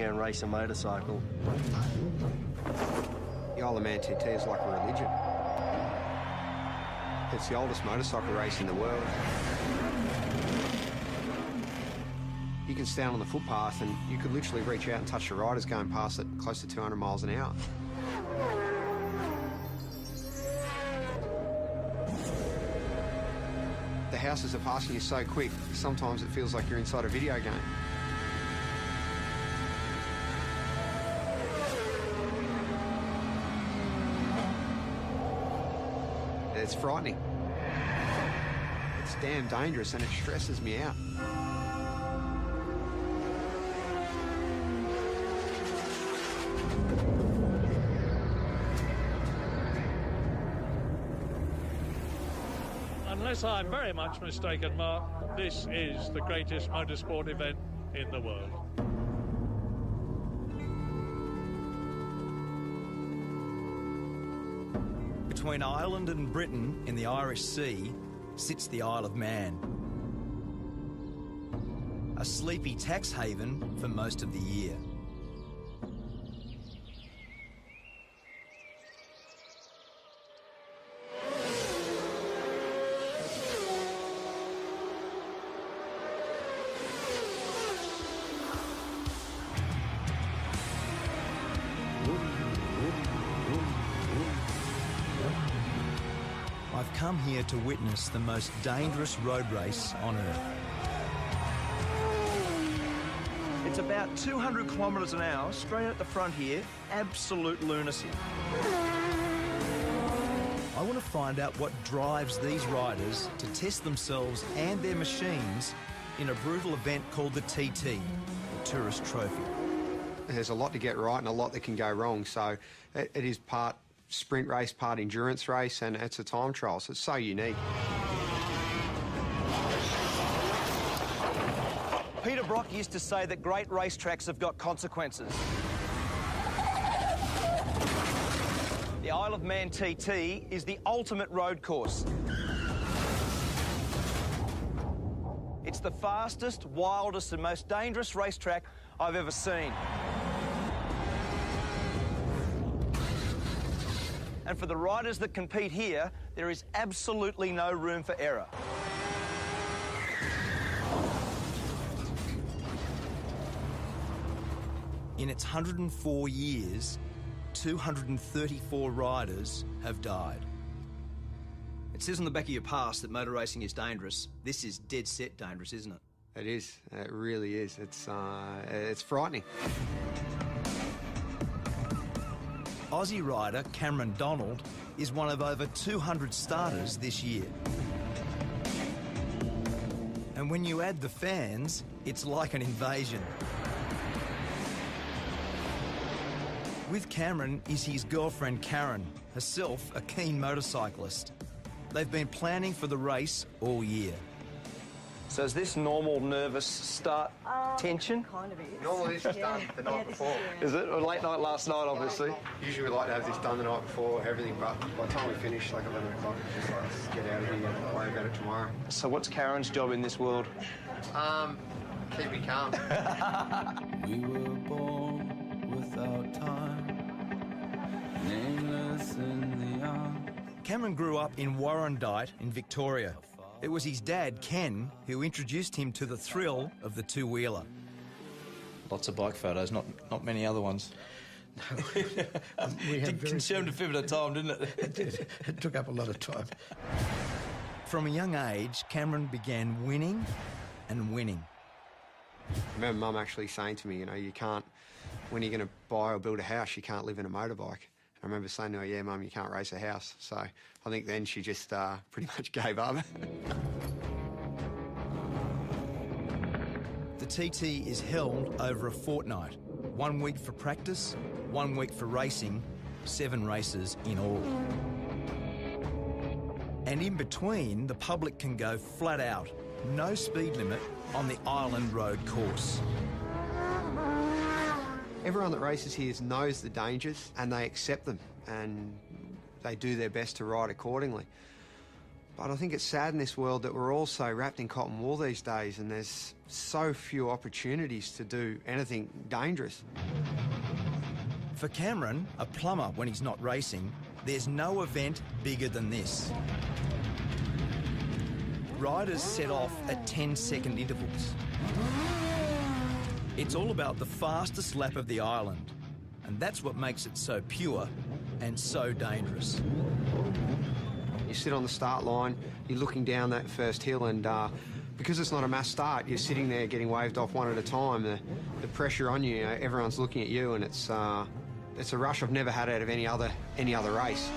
and race a motorcycle. The Isle of Man TT is like a religion. It's the oldest motorcycle race in the world. You can stand on the footpath and you could literally reach out and touch the riders going past at close to 200 miles an hour. The houses are passing you so quick, sometimes it feels like you're inside a video game. It's frightening. It's damn dangerous and it stresses me out. Unless I'm very much mistaken, Mark, this is the greatest motorsport event in the world. Between Ireland and Britain in the Irish Sea sits the Isle of Man. A sleepy tax haven for most of the year. I've come here to witness the most dangerous road race on Earth. It's about 200 kilometres an hour, straight at the front here, absolute lunacy. I want to find out what drives these riders to test themselves and their machines in a brutal event called the TT, the Tourist Trophy. There's a lot to get right and a lot that can go wrong, so it is part sprint race, part endurance race, and it's a time trial, so it's so unique. Peter Brock used to say that great racetracks have got consequences. The Isle of Man TT is the ultimate road course. It's the fastest, wildest and most dangerous racetrack I've ever seen. And for the riders that compete here, there is absolutely no room for error. In its 104 years, 234 riders have died. It says on the back of your pass that motor racing is dangerous. This is dead set dangerous, isn't it? It is. It really is. It's frightening. Aussie rider Cameron Donald is one of over 200 starters this year. And when you add the fans, it's like an invasion. With Cameron is his girlfriend Karen, herself a keen motorcyclist. They've been planning for the race all year. So is this normal nervous start tension? Kind of is. Normally this is done the night before. Is it? Or late night last night, obviously? Usually we like to have this done the night before, everything, but by the time we finish, like 11 o'clock, it's just like, let's get out of here and worry about it tomorrow. So what's Karen's job in this world? Keep me calm. We were born without time, nameless in the arm. Cameron grew up in Warrandyte in Victoria. It was his dad, Ken, who introduced him to the thrill of the two-wheeler. Lots of bike photos, not many other ones. We had consumed a fair bit of time, didn't it? It did. It took up a lot of time. From a young age, Cameron began winning and winning. I remember Mum actually saying to me, you know, you can't, when you're going to buy or build a house, you can't live in a motorbike. I remember saying to her, yeah, Mum, you can't race a house. So I think then she just pretty much gave up. The TT is held over a fortnight. 1 week for practice, 1 week for racing, 7 races in all. And in between, the public can go flat out, no speed limit on the Island Road course. Everyone that races here knows the dangers and they accept them and they do their best to ride accordingly. But I think it's sad in this world that we're all so wrapped in cotton wool these days, and there's so few opportunities to do anything dangerous. For Cameron, a plumber when he's not racing, there's no event bigger than this. Riders set off at 10-second intervals. It's all about the fastest lap of the island, and that's what makes it so pure and so dangerous. You sit on the start line, you're looking down that first hill, and because it's not a mass start, you're sitting there getting waved off one at a time. The pressure on you, everyone's looking at you, and it's a rush I've never had out of any other race.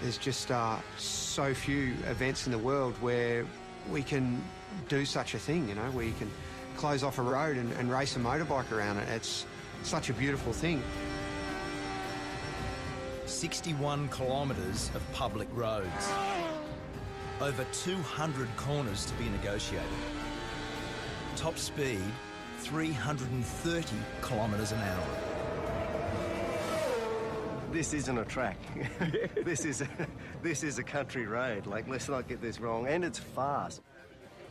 There's just so few events in the world where we can do such a thing, you know, where you can close off a road and race a motorbike around it. It's such a beautiful thing. 61 kilometres of public roads. Over 200 corners to be negotiated. Top speed, 330 kilometres an hour. This isn't a track. This is a country road. Like, let's not get this wrong. And it's fast.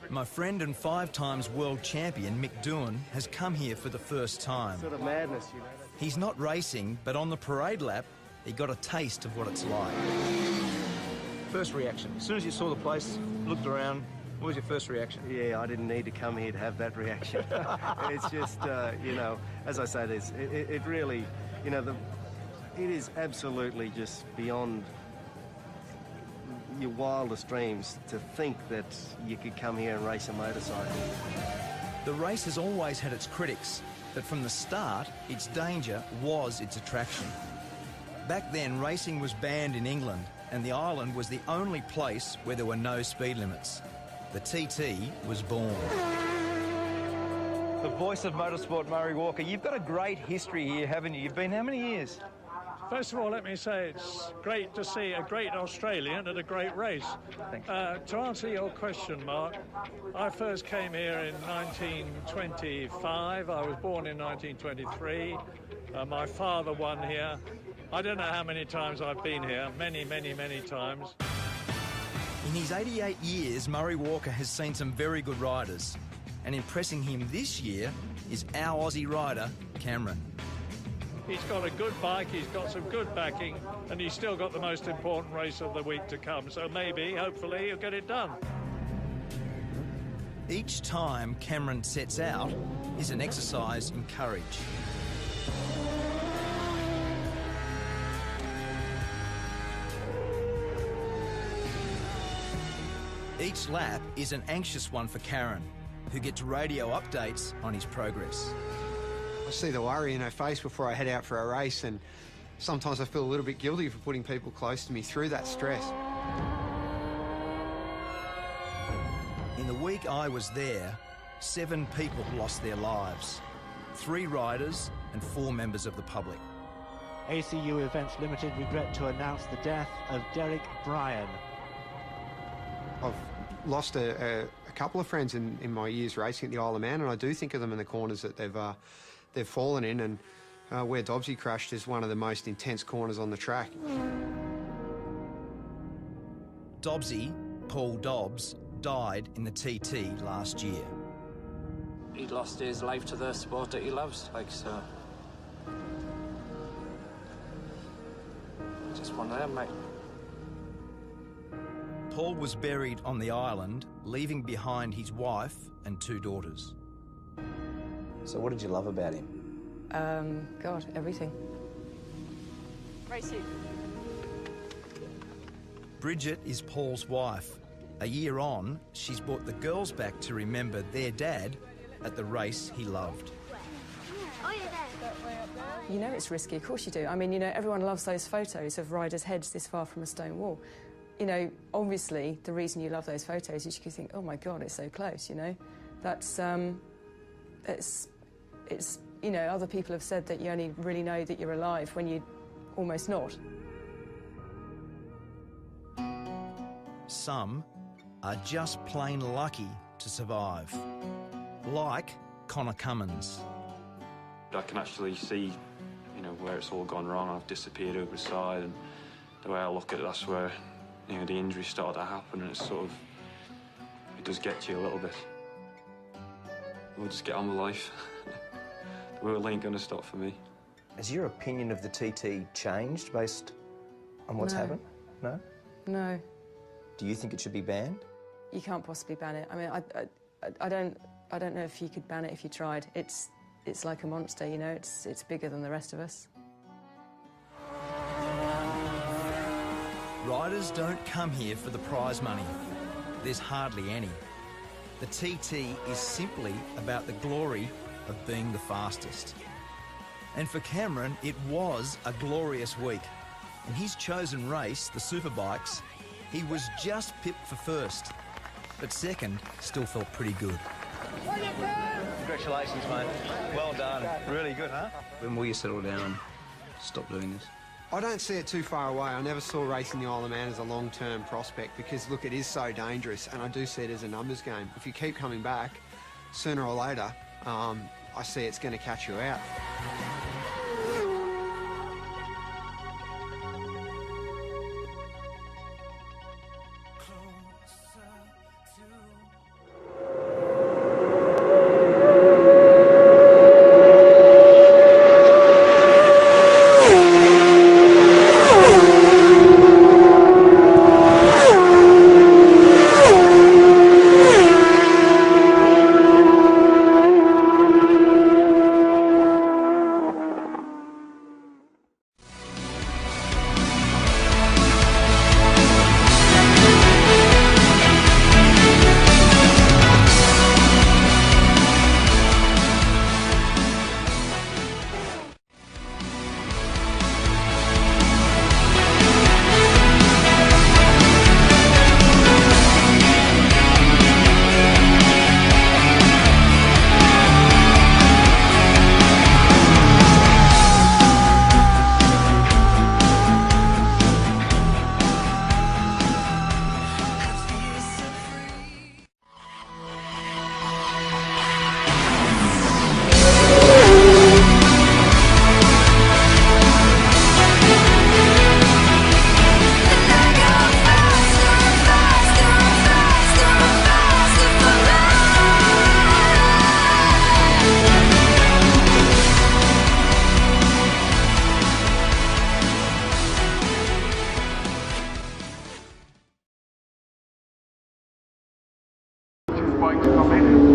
My friend and 5 times world champion Mick Doohan has come here for the first time. Sort of madness, you know. He's not racing, but on the parade lap, he got a taste of what it's like. First reaction. As soon as you saw the place, looked around, what was your first reaction? Yeah, I didn't need to come here to have that reaction. It's just, you know, as I say, it really, you know, it is absolutely just beyond your wildest dreams to think that you could come here and race a motorcycle. The race has always had its critics, but from the start, its danger was its attraction. Back then, racing was banned in England, and the island was the only place where there were no speed limits. The TT was born. The voice of motorsport, Murray Walker. You've got a great history here, haven't you? You've been how many years? First of all, let me say it's great to see a great Australian at a great race. To answer your question, Mark, I first came here in 1925. I was born in 1923. My father won here. I don't know how many times I've been here. Many, many, many times. In his 88 years, Murray Walker has seen some very good riders. And impressing him this year is our Aussie rider, Cameron. He's got a good bike, he's got some good backing, and he's still got the most important race of the week to come. So maybe, hopefully, he'll get it done. Each time Cameron sets out is an exercise in courage. Each lap is an anxious one for Karen, who gets radio updates on his progress. I see the worry in her face before I head out for a race, and sometimes I feel a little bit guilty for putting people close to me through that stress. In the week I was there, 7 people lost their lives. 3 riders and 4 members of the public. ACU Events Limited regret to announce the death of Derek Bryan. I've lost a couple of friends in my years racing at the Isle of Man, and I do think of them in the corners that they've fallen in, and where Dobbsy crashed is one of the most intense corners on the track. Dobbsy, Paul Dobbs, died in the TT last year. He lost his life to the sport that he loves, so. Just one of them, mate. Paul was buried on the island, leaving behind his wife and 2 daughters. So what did you love about him? God, everything. Racing. Bridget is Paul's wife. A year on, she's brought the girls back to remember their dad at the race he loved. You know it's risky, of course you do. I mean, you know, everyone loves those photos of riders' heads this far from a stone wall. You know, obviously, the reason you love those photos is you can think, oh my God, it's so close, you know? That's, it's, you know, other people have said that you only really know that you're alive when you're almost not. Some are just plain lucky to survive. Like Connor Cummins. I can actually see you know, where it's all gone wrong. I've disappeared over the side, and the way I look at it, that's where, you know, the injury started to happen, and it's sort of, it does get to you a little bit. We'll just get on with life. The world ain't gonna stop for me. Has your opinion of the TT changed based on what's No. happened? No? No. Do you think it should be banned? You can't possibly ban it. I mean, I don't know if you could ban it if you tried. It's like a monster, you know. It's bigger than the rest of us. Riders don't come here for the prize money. There's hardly any. The TT is simply about the glory of being the fastest. And for Cameron, it was a glorious week. In his chosen race, the Superbikes, he was just pipped for first. But second still felt pretty good. Congratulations, mate. Well done. Really good, huh? When will you settle down and stop doing this? I don't see it too far away. I never saw racing the Isle of Man as a long-term prospect because, look, it is so dangerous, and I do see it as a numbers game. If you keep coming back, sooner or later, I see it's going to catch you out. Bikes come in.